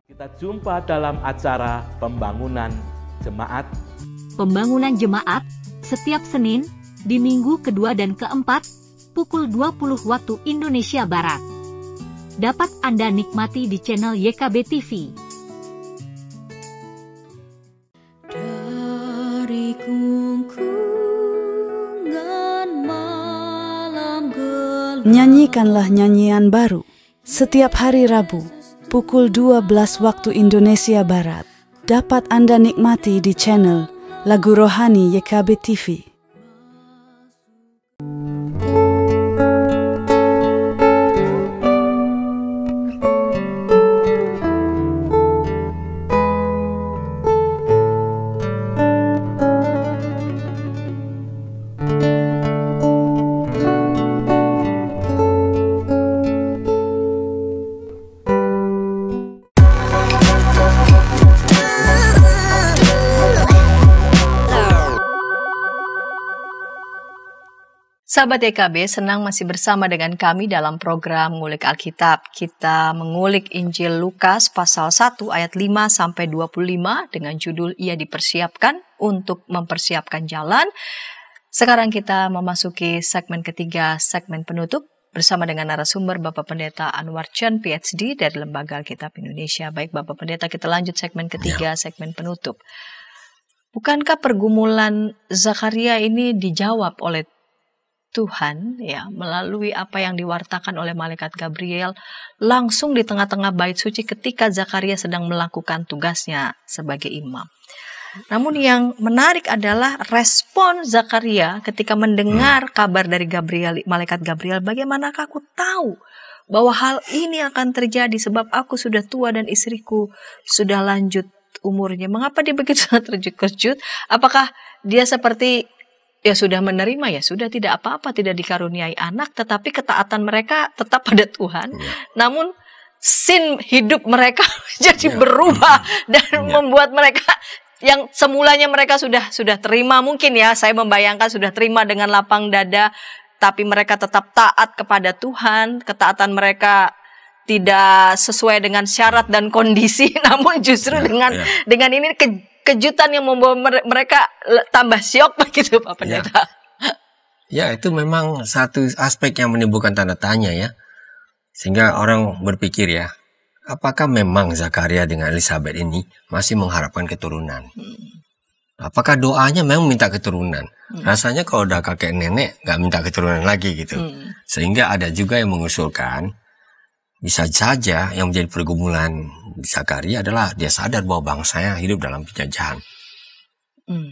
Kita jumpa dalam acara Pembangunan Jemaat. Pembangunan Jemaat, setiap Senin, di minggu kedua dan keempat, pukul 20 waktu Indonesia Barat. Dapat Anda nikmati di channel YKB TV. Nyanyikanlah nyanyian baru setiap hari Rabu pukul 12 waktu Indonesia Barat. Dapat Anda nikmati di channel Lagu Rohani YKB TV. Sahabat YKB, senang masih bersama dengan kami dalam program Ngulik Alkitab. Kita mengulik Injil Lukas pasal 1 ayat 5-25 dengan judul Ia Dipersiapkan untuk Mempersiapkan Jalan. Sekarang kita memasuki segmen ketiga, segmen penutup, bersama dengan narasumber Bapak Pendeta Anwar Chen, PhD dari Lembaga Alkitab Indonesia. Baik Bapak Pendeta, kita lanjut segmen ketiga, segmen penutup. Bukankah pergumulan Zakaria ini dijawab oleh Tuhan ya melalui apa yang diwartakan oleh malaikat Gabriel langsung di tengah-tengah bait suci ketika Zakaria sedang melakukan tugasnya sebagai imam. Namun yang menarik adalah respon Zakaria ketika mendengar kabar dari malaikat Gabriel, bagaimanakah aku tahu bahwa hal ini akan terjadi sebab aku sudah tua dan istriku sudah lanjut umurnya. Mengapa dia begitu terkejut? Apakah dia seperti ya sudah menerima, ya sudah, tidak apa-apa, tidak dikaruniai anak, tetapi ketaatan mereka tetap pada Tuhan. Namun sin hidup mereka jadi berubah dan membuat mereka yang semulanya mereka sudah terima, mungkin ya saya membayangkan sudah terima dengan lapang dada, tapi mereka tetap taat kepada Tuhan. Ketaatan mereka tidak sesuai dengan syarat dan kondisi, namun justru dengan ini kejutan yang membawa mereka tambah syok begitu Pak Pendeta. Ya, itu memang satu aspek yang menimbulkan tanda tanya ya. Sehingga orang berpikir ya, apakah memang Zakaria dengan Elizabeth ini masih mengharapkan keturunan? Apakah doanya memang minta keturunan? Rasanya kalau udah kakek nenek nggak minta keturunan lagi gitu. Sehingga ada juga yang mengusulkan bisa saja yang menjadi pergumulan Zakaria adalah dia sadar bahwa bangsanya hidup dalam penjajahan.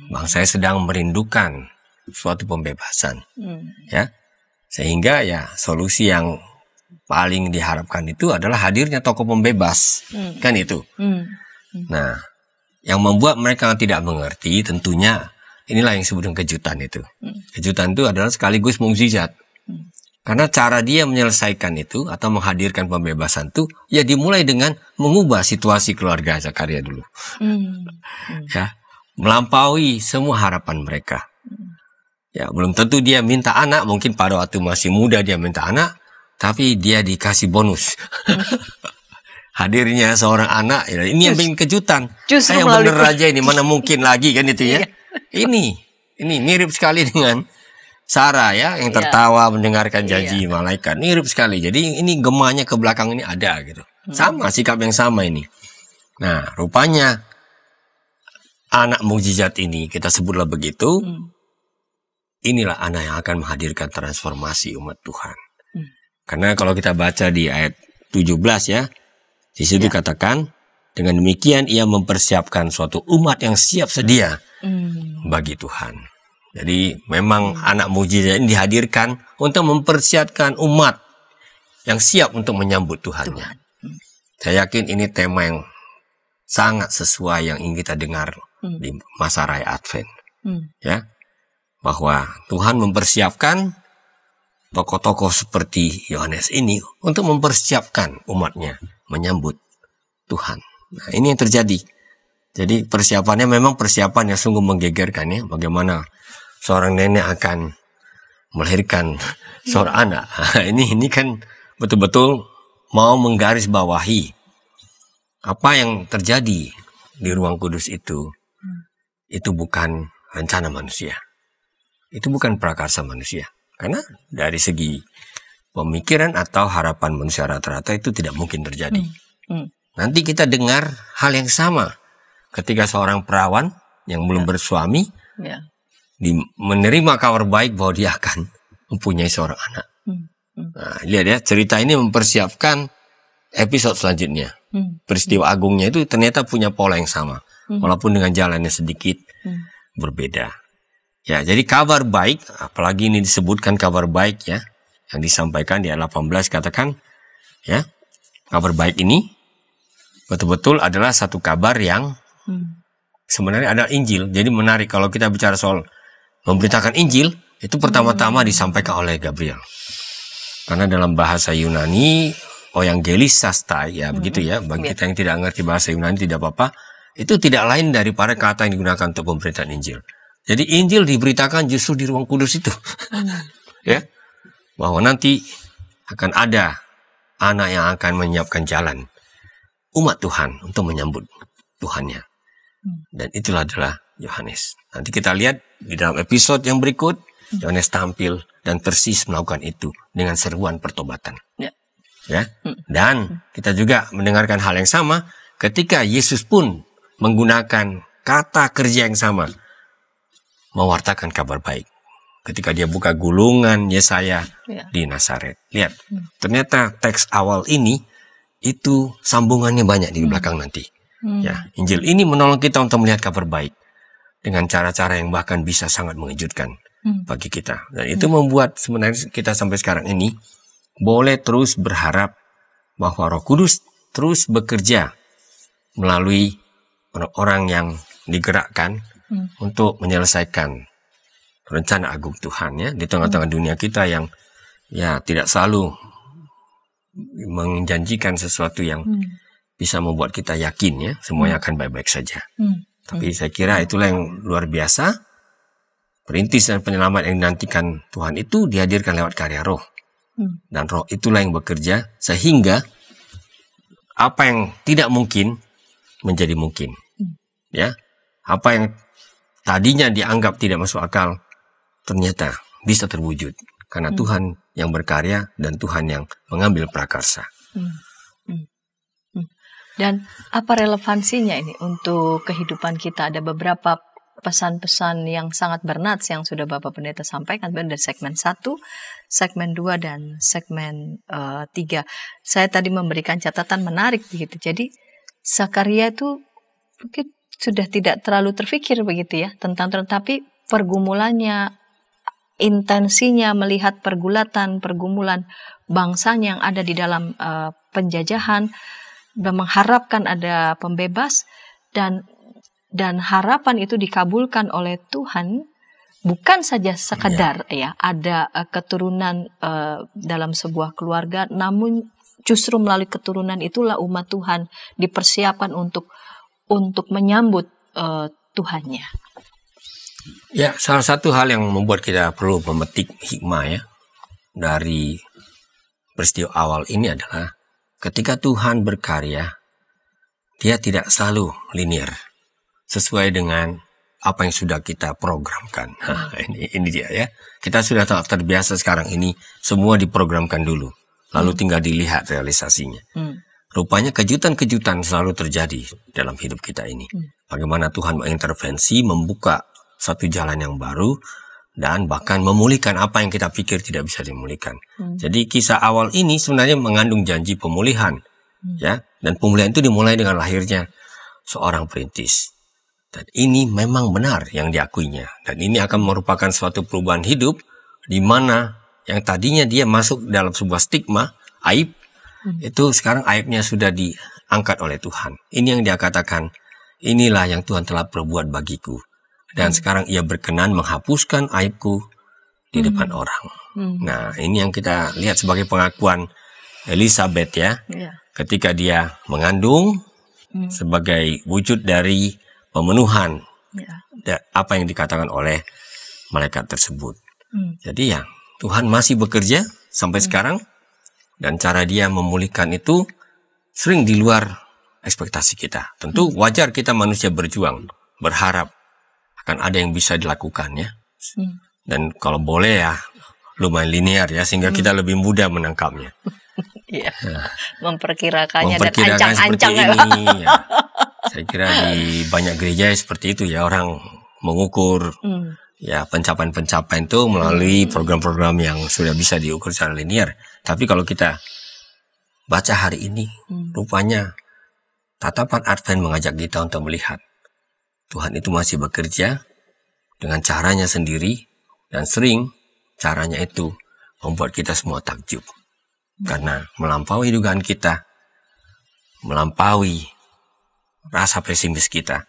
Bangsanya sedang merindukan suatu pembebasan. Ya. Sehingga ya solusi yang paling diharapkan itu adalah hadirnya tokoh pembebas. Kan itu. Nah, yang membuat mereka tidak mengerti tentunya inilah yang disebut dengan kejutan itu. Kejutan itu adalah sekaligus mukjizat. Karena cara dia menyelesaikan itu atau menghadirkan pembebasan itu ya dimulai dengan mengubah situasi keluarga Zakaria dulu. Ya, melampaui semua harapan mereka. Ya, belum tentu dia minta anak, mungkin pada waktu masih muda dia minta anak, tapi dia dikasih bonus. Hadirnya seorang anak, ya, ini yang bikin kejutan. Saya bener aja ini, mana mungkin lagi kan itu ya. Ini mirip sekali dengan Sarah ya, yang tertawa mendengarkan janji malaikat. Mirip sekali. Jadi ini gemanya ke belakang ini ada gitu. Sama, sikap yang sama ini. Nah, rupanya anak mukjizat ini, kita sebutlah begitu, inilah anak yang akan menghadirkan transformasi umat Tuhan. Karena kalau kita baca di ayat 17 ya, di situ katakan, dengan demikian ia mempersiapkan suatu umat yang siap sedia bagi Tuhan. Jadi memang anak mukjizat ini dihadirkan untuk mempersiapkan umat yang siap untuk menyambut Tuhannya. Saya yakin ini tema yang sangat sesuai yang ingin kita dengar di masa raya Advent. Ya, bahwa Tuhan mempersiapkan tokoh-tokoh seperti Yohanes ini untuk mempersiapkan umatnya menyambut Tuhan. Nah, ini yang terjadi. Jadi persiapannya memang persiapan yang sungguh menggegerkan ya. Bagaimana seorang nenek akan melahirkan seorang anak. Nah, ini kan betul-betul mau menggarisbawahi apa yang terjadi di ruang kudus itu. Itu bukan rencana manusia. Itu bukan prakarsa manusia. Karena dari segi pemikiran atau harapan manusia rata-rata itu tidak mungkin terjadi. Nanti kita dengar hal yang sama ketika seorang perawan yang belum bersuami menerima kabar baik bahwa dia akan mempunyai seorang anak. Nah, lihat ya, cerita ini mempersiapkan episode selanjutnya. Peristiwa agungnya itu ternyata punya pola yang sama, walaupun dengan jalannya sedikit berbeda. Ya, jadi kabar baik, apalagi ini disebutkan kabar baik ya, yang disampaikan di ayat 18 katakan, ya, kabar baik ini betul-betul adalah satu kabar yang sebenarnya adalah Injil. Jadi menarik kalau kita bicara soal memberitakan Injil, itu pertama-tama disampaikan oleh Gabriel. Karena dalam bahasa Yunani, Euangelis Sastai, ya begitu ya, bagi kita yang tidak mengerti bahasa Yunani tidak apa-apa, itu tidak lain daripada kata yang digunakan untuk pemberitaan Injil. Jadi Injil diberitakan justru di ruang kudus itu. Ya. Bahwa nanti akan ada anak yang akan menyiapkan jalan umat Tuhan untuk menyambut Tuhannya. Dan itulah adalah Yohanes. Nanti kita lihat di dalam episode yang berikut, Yohanes tampil dan persis melakukan itu dengan seruan pertobatan. Ya. Dan kita juga mendengarkan hal yang sama ketika Yesus pun menggunakan kata kerja yang sama, mewartakan kabar baik. Ketika dia buka gulungan Yesaya di Nazaret. Lihat, ternyata teks awal ini itu sambungannya banyak di belakang nanti. Ya, Injil ini menolong kita untuk melihat kabar baik dengan cara-cara yang bahkan bisa sangat mengejutkan bagi kita. Dan itu membuat sebenarnya kita sampai sekarang ini boleh terus berharap bahwa Roh Kudus terus bekerja melalui orang-orang yang digerakkan untuk menyelesaikan rencana agung Tuhan ya di tengah-tengah dunia kita yang ya tidak selalu menjanjikan sesuatu yang bisa membuat kita yakin ya semuanya akan baik-baik saja. Tapi saya kira itulah yang luar biasa, perintis dan penyelamat yang dinantikan Tuhan itu dihadirkan lewat karya Roh. Dan Roh itulah yang bekerja sehingga apa yang tidak mungkin menjadi mungkin. Ya, apa yang tadinya dianggap tidak masuk akal ternyata bisa terwujud karena Tuhan yang berkarya dan Tuhan yang mengambil prakarsa. Dan apa relevansinya ini untuk kehidupan kita? Ada beberapa pesan-pesan yang sangat bernats yang sudah Bapak Pendeta sampaikan dari segmen 1, segmen 2, dan segmen 3. Saya tadi memberikan catatan menarik begitu. Jadi Zakaria itu mungkin sudah tidak terlalu terfikir begitu ya tentang, tetapi pergumulannya, intensinya melihat pergumulan bangsanya yang ada di dalam penjajahan dan mengharapkan ada pembebas, dan harapan itu dikabulkan oleh Tuhan, bukan saja sekadar ya ada keturunan dalam sebuah keluarga, namun justru melalui keturunan itulah umat Tuhan dipersiapkan untuk menyambut Tuhannya. Ya, salah satu hal yang membuat kita perlu memetik hikmah ya dari peristiwa awal ini adalah ketika Tuhan berkarya, dia tidak selalu linear sesuai dengan apa yang sudah kita programkan. Nah, ini dia ya. Kita sudah terbiasa sekarang ini semua diprogramkan dulu, lalu tinggal dilihat realisasinya. Rupanya kejutan-kejutan selalu terjadi dalam hidup kita ini. Bagaimana Tuhan mengintervensi, membuka satu jalan yang baru, dan bahkan memulihkan apa yang kita pikir tidak bisa dimulihkan. Jadi kisah awal ini sebenarnya mengandung janji pemulihan, ya. Dan pemulihan itu dimulai dengan lahirnya seorang perintis. Dan ini memang benar yang diakuinya. Dan ini akan merupakan suatu perubahan hidup di mana yang tadinya dia masuk dalam sebuah stigma, aib, itu sekarang aibnya sudah diangkat oleh Tuhan. Ini yang dia katakan, inilah yang Tuhan telah perbuat bagiku. Dan sekarang ia berkenan menghapuskan aibku di depan orang. Nah, ini yang kita lihat sebagai pengakuan Elizabeth ya. Ketika dia mengandung sebagai wujud dari pemenuhan apa yang dikatakan oleh malaikat tersebut. Jadi ya, Tuhan masih bekerja sampai sekarang, dan cara dia memulihkan itu sering di luar ekspektasi kita. Tentu wajar kita manusia berjuang, berharap akan ada yang bisa dilakukan ya. Dan kalau boleh ya lumayan linear ya, sehingga kita lebih mudah menangkapnya. Memperkirakannya dan seperti ancang-ancang ini ya. Saya kira di banyak gereja seperti itu ya, orang mengukur ya pencapaian-pencapaian itu melalui program-program yang sudah bisa diukur secara linear. Tapi kalau kita baca hari ini, rupanya tatapan Advent mengajak kita untuk melihat Tuhan itu masih bekerja dengan caranya sendiri, dan sering caranya itu membuat kita semua takjub. Karena melampaui dugaan kita, melampaui rasa pesimis kita.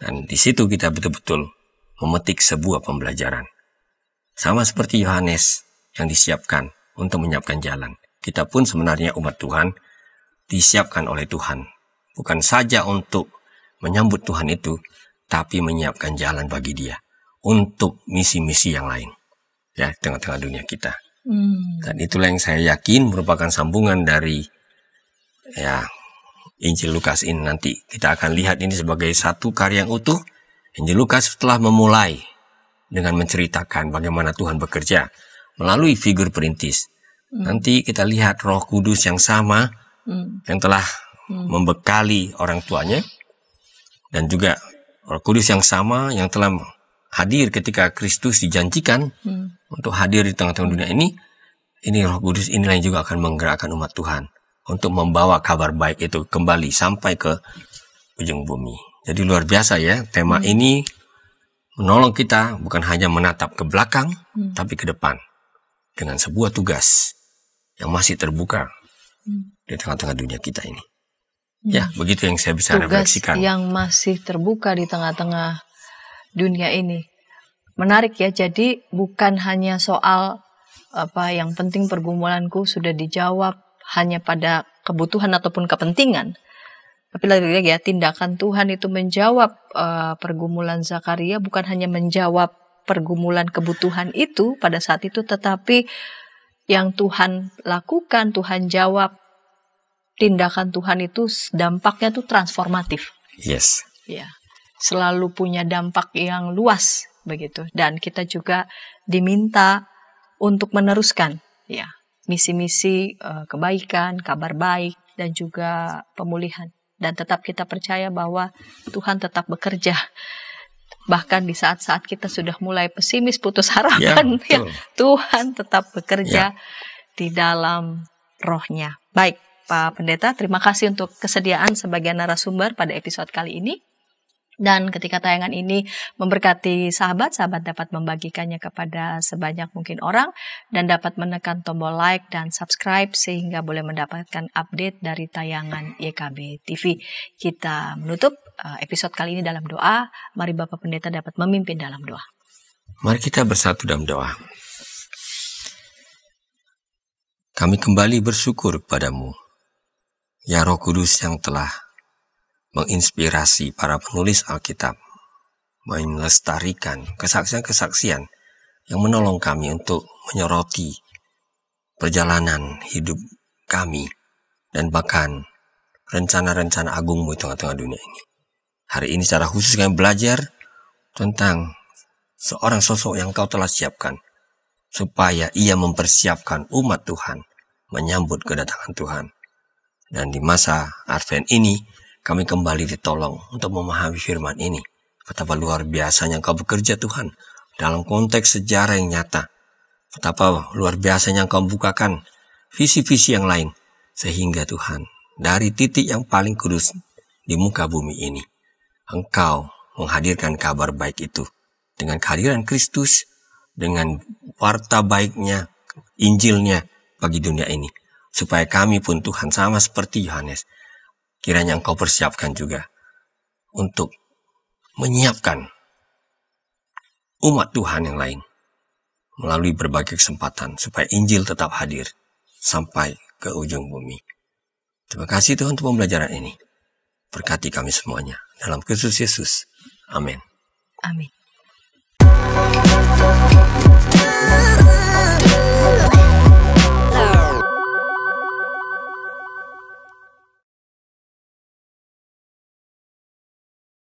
Dan di situ kita betul-betul memetik sebuah pembelajaran. Sama seperti Yohanes yang disiapkan untuk menyiapkan jalan. Kita pun sebenarnya umat Tuhan disiapkan oleh Tuhan. Bukan saja untuk menyambut Tuhan itu, tapi menyiapkan jalan bagi Dia untuk misi-misi yang lain ya, tengah-tengah dunia kita. Dan itulah yang saya yakin merupakan sambungan dari ya Injil Lukas ini. Nanti kita akan lihat ini sebagai satu karya yang utuh. Injil Lukas telah memulai dengan menceritakan bagaimana Tuhan bekerja melalui figur perintis. Nanti kita lihat Roh Kudus yang sama yang telah membekali orang tuanya, dan juga Roh Kudus yang sama yang telah hadir ketika Kristus dijanjikan untuk hadir di tengah-tengah dunia ini. Ini Roh Kudus inilah yang juga akan menggerakkan umat Tuhan untuk membawa kabar baik itu kembali sampai ke ujung bumi. Jadi luar biasa ya, tema ini menolong kita bukan hanya menatap ke belakang, tapi ke depan dengan sebuah tugas yang masih terbuka di tengah-tengah dunia kita ini. Ya, begitu yang saya bisa refleksikan. Tugas yang masih terbuka di tengah-tengah dunia ini. Menarik ya, jadi bukan hanya soal apa yang penting pergumulanku sudah dijawab hanya pada kebutuhan ataupun kepentingan. Tapi lagi-lagi ya, tindakan Tuhan itu menjawab pergumulan Zakaria, bukan hanya menjawab pergumulan kebutuhan itu pada saat itu, tetapi yang Tuhan lakukan, Tuhan jawab, tindakan Tuhan itu dampaknya tuh transformatif. Yes. Ya, selalu punya dampak yang luas begitu. Dan kita juga diminta untuk meneruskan ya misi-misi kebaikan, kabar baik, dan juga pemulihan. Dan tetap kita percaya bahwa Tuhan tetap bekerja. Bahkan di saat-saat kita sudah mulai pesimis, putus harapan, ya, Tuhan tetap bekerja di dalam Roh-Nya. Baik, Pak Pendeta, terima kasih untuk kesediaan sebagai narasumber pada episode kali ini. Dan ketika tayangan ini memberkati sahabat dapat membagikannya kepada sebanyak mungkin orang dan dapat menekan tombol like dan subscribe sehingga boleh mendapatkan update dari tayangan YKB TV. Kita menutup episode kali ini dalam doa. Mari Bapak Pendeta dapat memimpin dalam doa. Mari kita bersatu dalam doa. Kami kembali bersyukur kepadamu, ya Roh Kudus yang telah menginspirasi para penulis Alkitab, melestarikan kesaksian-kesaksian yang menolong kami untuk menyoroti perjalanan hidup kami, dan bahkan rencana-rencana agung-Mu di tengah-tengah dunia ini. Hari ini secara khusus kami belajar tentang seorang sosok yang Kau telah siapkan, supaya ia mempersiapkan umat Tuhan menyambut kedatangan Tuhan. Dan di masa Advent ini, kami kembali ditolong untuk memahami firman ini. Betapa luar biasanya Engkau bekerja Tuhan dalam konteks sejarah yang nyata. Betapa luar biasanya Engkau bukakan visi-visi yang lain, sehingga Tuhan, dari titik yang paling kudus di muka bumi ini, Engkau menghadirkan kabar baik itu dengan kehadiran Kristus, dengan warta baiknya, Injilnya bagi dunia ini, supaya kami pun Tuhan sama seperti Yohanes, kiranya Engkau persiapkan juga untuk menyiapkan umat Tuhan yang lain melalui berbagai kesempatan, supaya Injil tetap hadir sampai ke ujung bumi. Terima kasih Tuhan untuk pembelajaran ini. Berkati kami semuanya dalam Kristus Yesus. Amin. Amin.